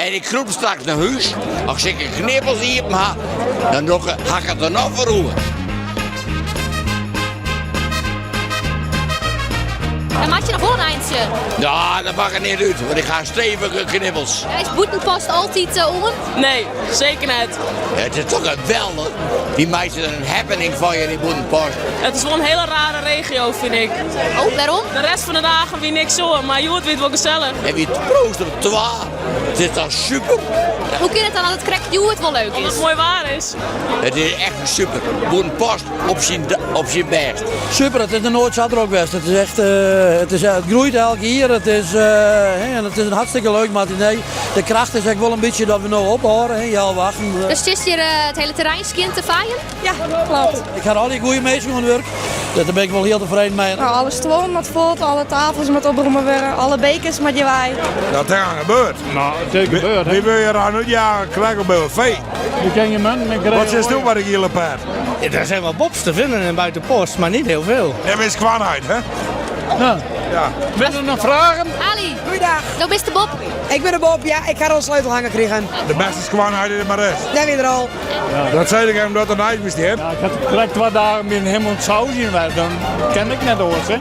En ik kroep straks naar huis. Als ik een knippels hier heb, dan ga ik het er nog voor roeren. Dan maak je nog wel een eindje. Ja, dat mag er niet uit, want ik ga stevige knippels. Ja, is Boetenpost altijd om? Nee, zeker niet. Ja, het is toch geweldig. Die meiden er een happening van je in die Boetenpost. Het is wel een hele rare regio, vind ik. Oh, waarom? De rest van de dagen weer niks zo, maar je wordt wel gezellig. En wie het proost op 12. Het is dan super. Hoe kan het dan dat het krekt het wel leuk Omdat is? het mooi waar is. Het is echt super. Boetenpost op zijn best. Super, het is een Noord-Zadrock West. Het is echt, het groeit elke keer. Het is een hartstikke leuk matinee. De kracht is echt wel een beetje dat we nou ophouden. Ja, wachten. Dus het is hier het hele terrein skint te vaaien? Ja, klopt. Ik ga al die goede mensen aan het werk. Daar ben ik wel heel tevreden mee. Nou, alle stoelen met voort, alle tafels met opbrommen weer, alle bekers met je wij. Dat er aan gebeurt. Nou, het is gebeurd. Wie wil je daar nu jagen? Krijg op een vee. Je ken je man met Wat is doen wat ik hier paard? Er zijn wel bobs te vinden in buitenpost, maar niet heel veel. Dat is kwaadheid, hè? Ja. Ja. Willen we nog vragen? Ali, Goeiedag, nou bist de Bob. ik ben de Bob. Ja, ik ga al sleutel hangen krijgen. De beste is kwaadheid in maar rest. Daar weer er al. Dat zei ik hem dat er een ijs hebt. Ja, ik had direct wat dagen met hem en saus in, dan ken ik net oors, hè.